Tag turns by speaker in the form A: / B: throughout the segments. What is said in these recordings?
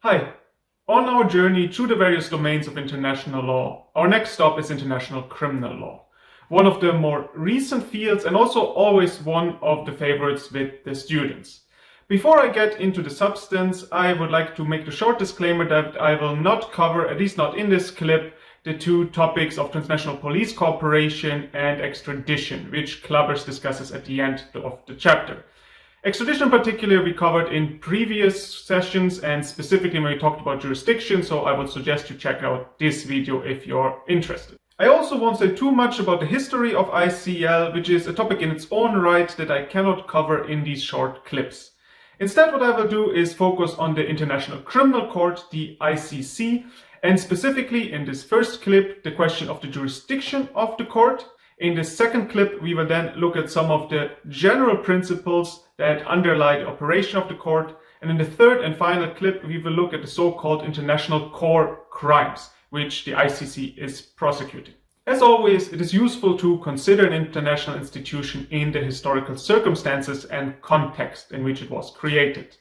A: Hi! On our journey through the various domains of international law, our next stop is international criminal law. One of the more recent fields and also always one of the favorites with the students. Before I get into the substance, I would like to make the short disclaimer that I will not cover, at least not in this clip, the two topics of transnational police cooperation and extradition, which Klabbers discusses at the end of the chapter. Extradition in particular we covered in previous sessions and specifically when we talked about jurisdiction, so I would suggest you check out this video if you're interested. I also won't say too much about the history of ICL, which is a topic in its own right that I cannot cover in these short clips. Instead, what I will do is focus on the International Criminal Court, the ICC, and specifically in this first clip, the question of the jurisdiction of the court. In the second clip, we will then look at some of the general principles that underlie the operation of the court. And in the third and final clip, we will look at the so-called international core crimes, which the ICC is prosecuting. As always, it is useful to consider an international institution in the historical circumstances and context in which it was created.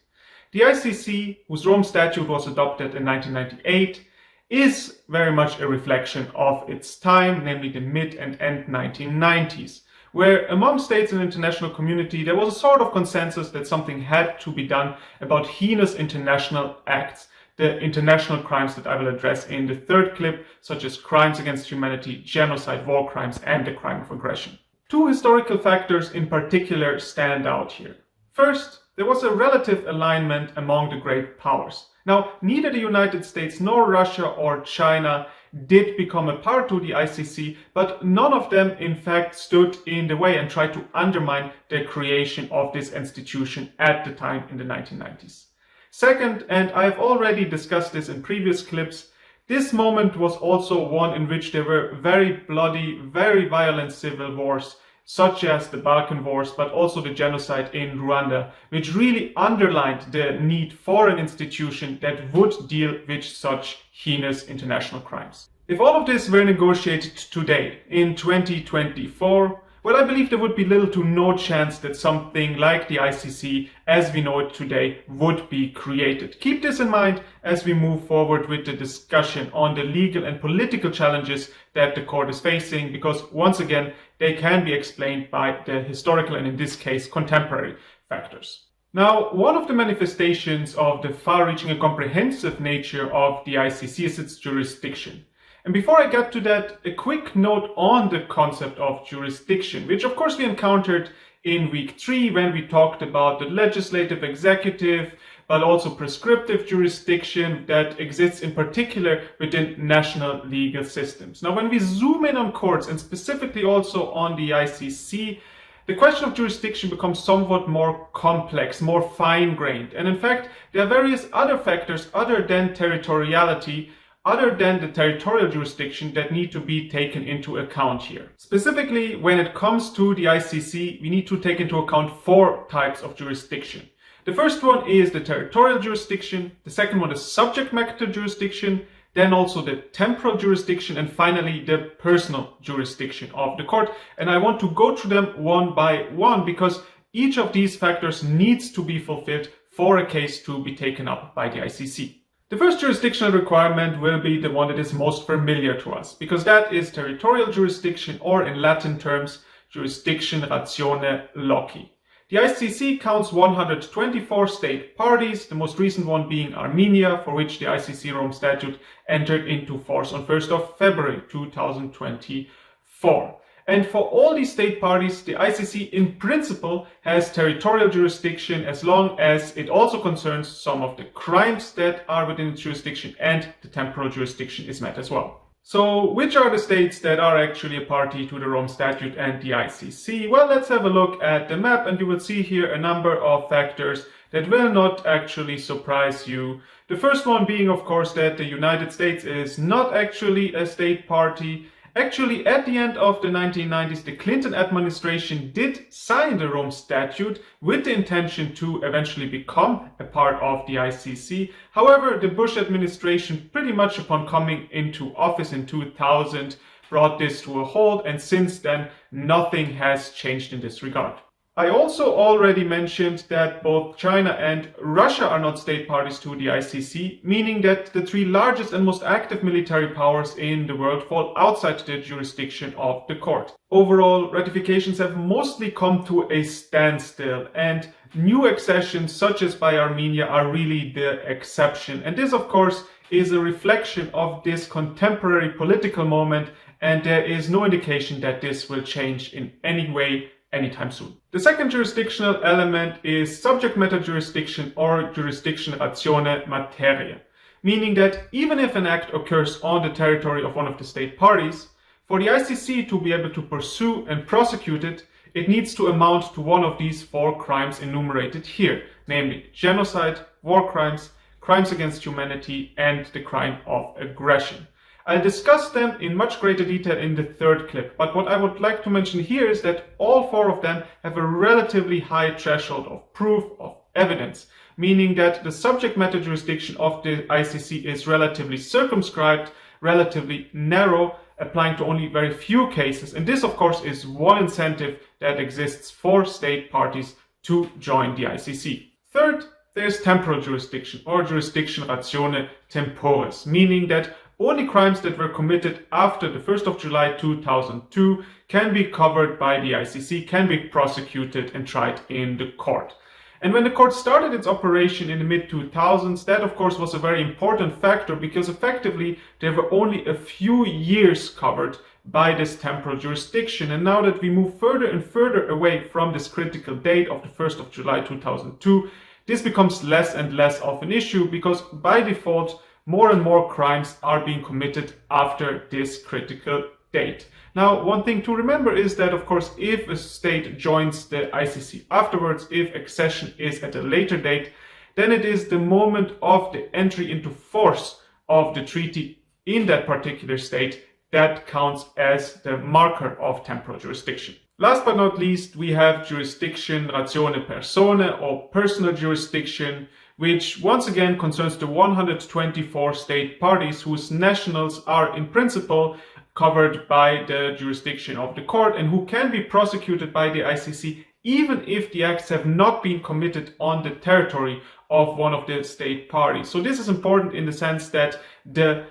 A: The ICC, whose Rome Statute was adopted in 1998, is very much a reflection of its time, namely the mid and end 1990s, where among states and international community there was a sort of consensus that something had to be done about heinous international acts, the international crimes that I will address in the third clip, such as crimes against humanity, genocide, war crimes, and the crime of aggression. Two historical factors in particular stand out here. First, there was a relative alignment among the great powers. Now, neither the United States nor Russia or China did become a part to the ICC, but none of them in fact stood in the way and tried to undermine the creation of this institution at the time in the 1990s. Second, and I've already discussed this in previous clips, this moment was also one in which there were very bloody, very violent civil wars, such as the Balkan Wars, but also the genocide in Rwanda, which really underlined the need for an institution that would deal with such heinous international crimes. If all of this were negotiated today, in 2024, well, I believe there would be little to no chance that something like the ICC, as we know it today, would be created. Keep this in mind as we move forward with the discussion on the legal and political challenges that the court is facing, because once again, they can be explained by the historical and in this case, contemporary factors. Now, one of the manifestations of the far-reaching and comprehensive nature of the ICC is its jurisdiction. And before I get to that, a quick note on the concept of jurisdiction, which of course we encountered in week 3 when we talked about the legislative, executive, but also prescriptive jurisdiction that exists in particular within national legal systems. Now, when we zoom in on courts and specifically also on the ICC, the question of jurisdiction becomes somewhat more complex, more fine-grained. And in fact, there are various other factors other than territoriality, other than the territorial jurisdiction that need to be taken into account here. Specifically, when it comes to the ICC, we need to take into account 4 types of jurisdiction. The first one is the territorial jurisdiction, the second one is subject matter jurisdiction, then also the temporal jurisdiction, and finally the personal jurisdiction of the court. And I want to go through them one by one because each of these factors needs to be fulfilled for a case to be taken up by the ICC. The first jurisdictional requirement will be the one that is most familiar to us, because that is territorial jurisdiction, or in Latin terms, jurisdiction ratione loci. The ICC counts 124 state parties, the most recent one being Armenia, for which the ICC Rome Statute entered into force on 1st of February 2024. And for all these state parties, the ICC in principle has territorial jurisdiction as long as it also concerns some of the crimes that are within its jurisdiction and the temporal jurisdiction is met as well. So which are the states that are actually a party to the Rome Statute and the ICC? Well, let's have a look at the map and you will see here a number of factors that will not actually surprise you. The first one being, of course, that the United States is not actually a state party. Actually, at the end of the 1990s, the Clinton administration did sign the Rome Statute with the intention to eventually become a part of the ICC. However, the Bush administration, pretty much upon coming into office in 2000, brought this to a halt, and since then, nothing has changed in this regard. I also already mentioned that both China and Russia are not state parties to the ICC, meaning that the three largest and most active military powers in the world fall outside the jurisdiction of the court. Overall, ratifications have mostly come to a standstill, and new accessions such as by Armenia are really the exception. And this, of course, is a reflection of this contemporary political moment, and there is no indication that this will change in any way anytime soon. The second jurisdictional element is subject matter jurisdiction, or jurisdiction ratione materia, meaning that even if an act occurs on the territory of one of the state parties, for the ICC to be able to pursue and prosecute it, it needs to amount to one of these four crimes enumerated here, namely genocide, war crimes, crimes against humanity, and the crime of aggression. I'll discuss them in much greater detail in the third clip, but what I would like to mention here is that all four of them have a relatively high threshold of proof, of evidence, meaning that the subject matter jurisdiction of the ICC is relatively circumscribed, relatively narrow, applying to only very few cases, and this of course is one incentive that exists for state parties to join the ICC. Third, there's temporal jurisdiction, or jurisdiction ratione temporis, meaning that only crimes that were committed after the 1st of July 2002 can be covered by the ICC, can be prosecuted and tried in the court. And when the court started its operation in the mid-2000s, that of course was a very important factor, because effectively there were only a few years covered by this temporal jurisdiction. And now that we move further and further away from this critical date of the 1st of July 2002, this becomes less and less of an issue, because by default, more and more crimes are being committed after this critical date. Now, one thing to remember is that, of course, if a state joins the ICC afterwards, if accession is at a later date, then it is the moment of the entry into force of the treaty in that particular state that counts as the marker of temporal jurisdiction. Last but not least, we have jurisdiction ratione personae, or personal jurisdiction, which once again concerns the 124 state parties whose nationals are in principle covered by the jurisdiction of the court and who can be prosecuted by the ICC even if the acts have not been committed on the territory of one of the state parties. So this is important in the sense that the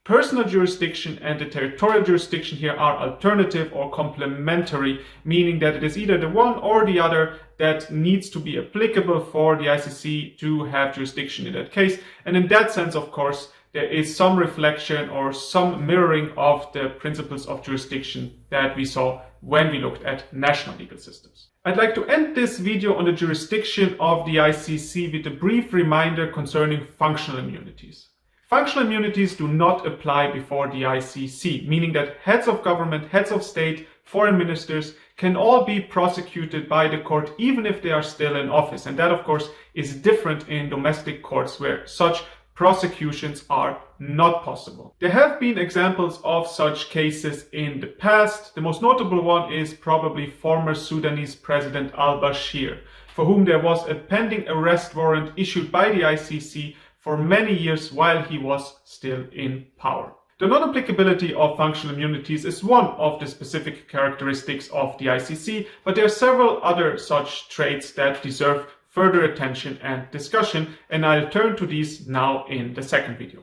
A: personal jurisdiction and the territorial jurisdiction here are alternative or complementary, meaning that it is either the one or the other that needs to be applicable for the ICC to have jurisdiction in that case. And in that sense, of course, there is some reflection or some mirroring of the principles of jurisdiction that we saw when we looked at national legal systems. I'd like to end this video on the jurisdiction of the ICC with a brief reminder concerning functional immunities. Functional immunities do not apply before the ICC, meaning that heads of government, heads of state, foreign ministers can all be prosecuted by the court even if they are still in office. And that, of course, is different in domestic courts where such prosecutions are not possible. There have been examples of such cases in the past. The most notable one is probably former Sudanese President al-Bashir, for whom there was a pending arrest warrant issued by the ICC for many years while he was still in power. The non-applicability of functional immunities is one of the specific characteristics of the ICC, but there are several other such traits that deserve further attention and discussion, and I'll turn to these now in the second video.